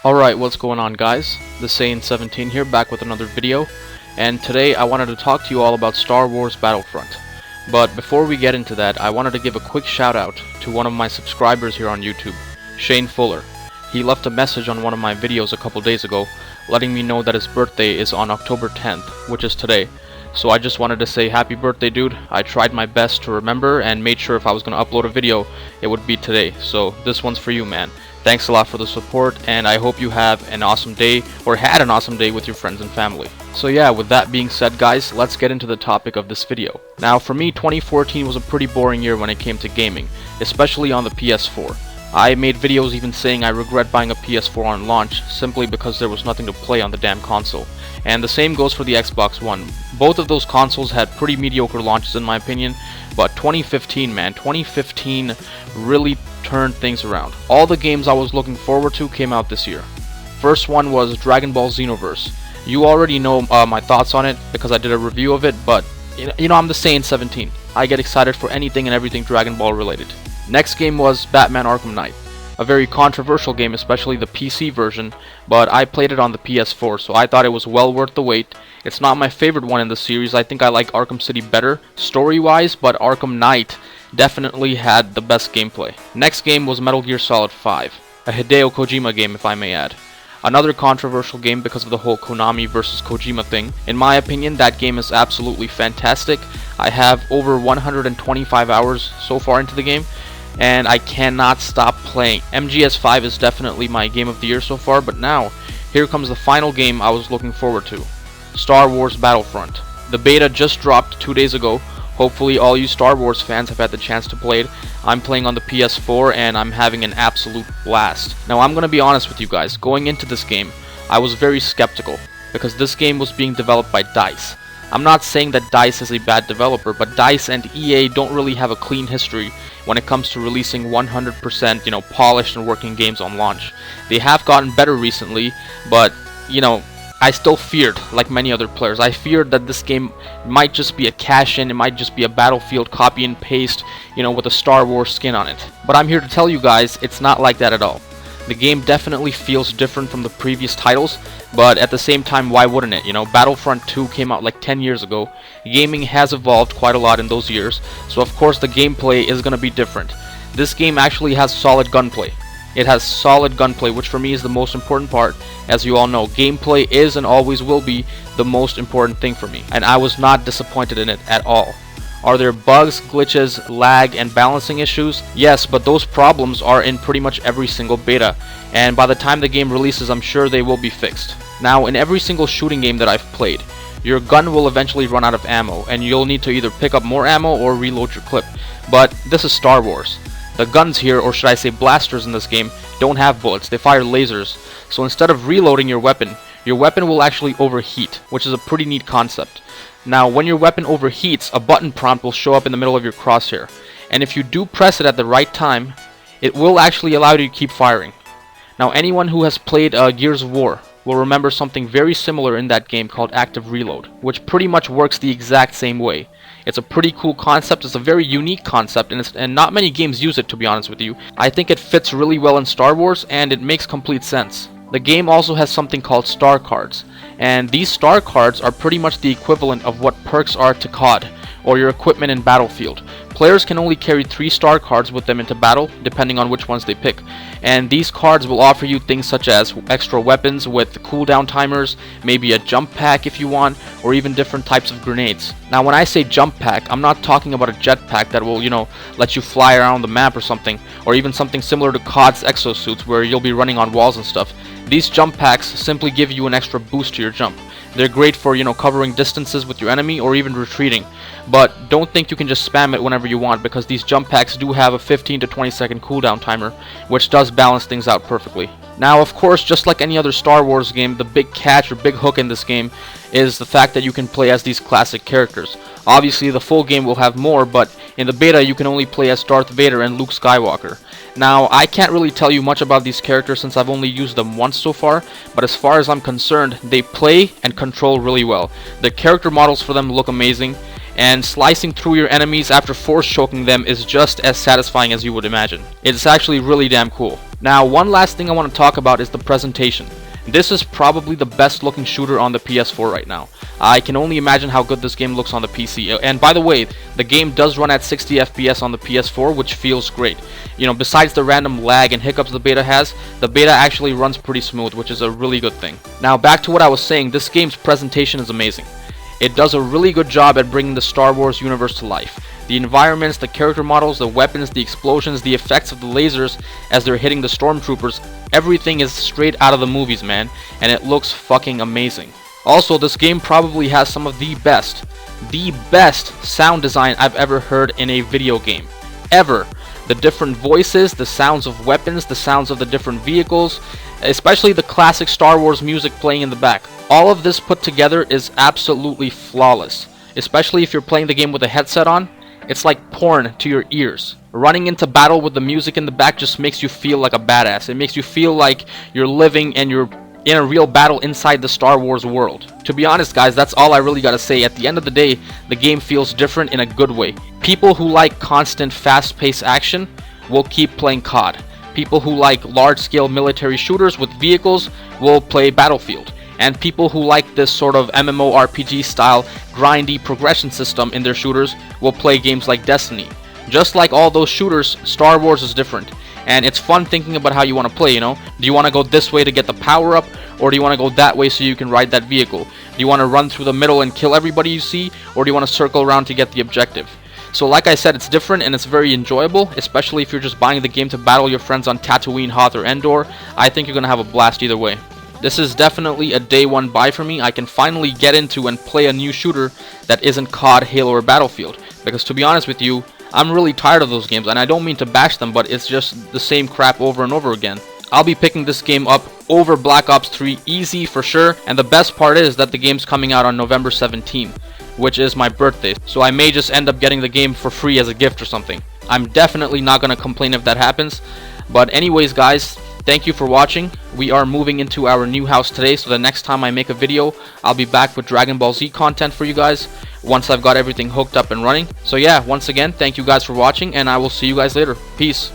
Alright, what's going on guys? The Saiyan17 here, back with another video, and today I wanted to talk to you all about Star Wars Battlefront. But before we get into that, I wanted to give a quick shout out to one of my subscribers here on YouTube, Shane Fuller. He left a message on one of my videos a couple days ago, letting me know that his birthday is on October 10th, which is today. So I just wanted to say happy birthday, dude. I tried my best to remember and made sure if I was going to upload a video, it would be today. So this one's for you, man. Thanks a lot for the support, and I hope you have an awesome day, or had an awesome day with your friends and family. So yeah, with that being said guys, let's get into the topic of this video. Now for me, 2014 was a pretty boring year when it came to gaming, especially on the PS4. I made videos even saying I regret buying a PS4 on launch, simply because there was nothing to play on the damn console. And the same goes for the Xbox One. Both of those consoles had pretty mediocre launches in my opinion, but 2015, man, 2015 really turned things around. All the games I was looking forward to came out this year. First one was Dragon Ball Xenoverse. You already know my thoughts on it because I did a review of it, but you know I'm the Saiyan17. I get excited for anything and everything Dragon Ball related. Next game was Batman Arkham Knight. A very controversial game, especially the PC version, but I played it on the PS4, so I thought it was well worth the wait. It's not my favorite one in the series. I think I like Arkham City better story-wise, but Arkham Knight definitely had the best gameplay. Next game was Metal Gear Solid 5, a Hideo Kojima game if I may add. Another controversial game because of the whole Konami versus Kojima thing. In my opinion, that game is absolutely fantastic. I have over 125 hours so far into the game, and I cannot stop playing. MGS5 is definitely my game of the year so far, but now, here comes the final game I was looking forward to. Star Wars Battlefront. The beta just dropped 2 days ago. Hopefully all you Star Wars fans have had the chance to play it. I'm playing on the PS4 and I'm having an absolute blast. Now I'm gonna be honest with you guys, going into this game, I was very skeptical, because this game was being developed by DICE. I'm not saying that DICE is a bad developer, but DICE and EA don't really have a clean history when it comes to releasing 100%, polished and working games on launch. They have gotten better recently, but, I still feared, like many other players, I feared that this game might just be a cash-in, it might just be a Battlefield copy and paste, with a Star Wars skin on it. But I'm here to tell you guys, it's not like that at all. The game definitely feels different from the previous titles, but at the same time, why wouldn't it? Battlefront 2 came out like 10 years ago. Gaming has evolved quite a lot in those years, so of course the gameplay is going to be different. This game actually has solid gunplay. It has solid gunplay, which for me is the most important part. As you all know, gameplay is and always will be the most important thing for me, and I was not disappointed in it at all. Are there bugs, glitches, lag, and balancing issues? Yes, but those problems are in pretty much every single beta, and by the time the game releases, I'm sure they will be fixed. Now, in every single shooting game that I've played, your gun will eventually run out of ammo, and you'll need to either pick up more ammo or reload your clip. But this is Star Wars. The guns here, or should I say blasters in this game, don't have bullets, they fire lasers. So instead of reloading your weapon will actually overheat, which is a pretty neat concept. Now, when your weapon overheats, a button prompt will show up in the middle of your crosshair. And if you do press it at the right time, it will actually allow you to keep firing. Now, anyone who has played Gears of War will remember something very similar in that game called Active Reload, which pretty much works the exact same way. It's a pretty cool concept, it's a very unique concept, and not many games use it, to be honest with you. I think it fits really well in Star Wars, and it makes complete sense. The game also has something called star cards, and these star cards are pretty much the equivalent of what perks are to COD, or your equipment in Battlefield. Players can only carry 3 star cards with them into battle, depending on which ones they pick. And these cards will offer you things such as extra weapons with cooldown timers, maybe a jump pack if you want, or even different types of grenades. Now when I say jump pack, I'm not talking about a jetpack that will, let you fly around the map or something, or even something similar to COD's exosuits where you'll be running on walls and stuff. These jump packs simply give you an extra boost to your jump. They're great for, covering distances with your enemy or even retreating. But don't think you can just spam it whenever you want, because these jump packs do have a 15 to 20 second cooldown timer, which does balance things out perfectly. Now, of course, just like any other Star Wars game, the big catch or big hook in this game is the fact that you can play as these classic characters. Obviously, the full game will have more, but in the beta, you can only play as Darth Vader and Luke Skywalker. Now, I can't really tell you much about these characters since I've only used them once so far, but as far as I'm concerned, they play and control really well. The character models for them look amazing, and slicing through your enemies after force choking them is just as satisfying as you would imagine. It's actually really damn cool. Now, one last thing I want to talk about is the presentation. This is probably the best looking shooter on the PS4 right now. I can only imagine how good this game looks on the PC. And by the way, the game does run at 60 FPS on the PS4, which feels great. You know, besides the random lag and hiccups the beta has, the beta actually runs pretty smooth, which is a really good thing. Now, back to what I was saying, this game's presentation is amazing. It does a really good job at bringing the Star Wars universe to life. The environments, the character models, the weapons, the explosions, the effects of the lasers as they're hitting the stormtroopers, everything is straight out of the movies, man, and it looks fucking amazing. Also, this game probably has some of the best sound design I've ever heard in a video game. Ever. The different voices, the sounds of weapons, the sounds of the different vehicles, especially the classic Star Wars music playing in the back. All of this put together is absolutely flawless, especially if you're playing the game with a headset on. It's like porn to your ears. Running into battle with the music in the back just makes you feel like a badass. It makes you feel like you're living and you're in a real battle inside the Star Wars world. To be honest, guys, that's all I really gotta say. At the end of the day, the game feels different in a good way. People who like constant fast-paced action will keep playing COD. People who like large-scale military shooters with vehicles will play Battlefield. And people who like this sort of MMORPG style grindy progression system in their shooters will play games like Destiny. Just like all those shooters, Star Wars is different. And it's fun thinking about how you want to play, you know? Do you want to go this way to get the power up, or do you want to go that way so you can ride that vehicle? Do you want to run through the middle and kill everybody you see, or do you want to circle around to get the objective? So like I said, it's different and it's very enjoyable, especially if you're just buying the game to battle your friends on Tatooine, Hoth, or Endor. I think you're going to have a blast either way. This is definitely a day one buy for me. I can finally get into and play a new shooter that isn't COD, Halo, or Battlefield. Because to be honest with you, I'm really tired of those games, and I don't mean to bash them, but it's just the same crap over and over again. I'll be picking this game up over Black Ops 3 easy for sure, and the best part is that the game's coming out on November 17th, which is my birthday, so I may just end up getting the game for free as a gift or something. I'm definitely not gonna complain if that happens, but anyways guys, thank you for watching. We are moving into our new house today, so the next time I make a video, I'll be back with Dragon Ball Z content for you guys once I've got everything hooked up and running. So yeah, once again, thank you guys for watching, and I will see you guys later. Peace.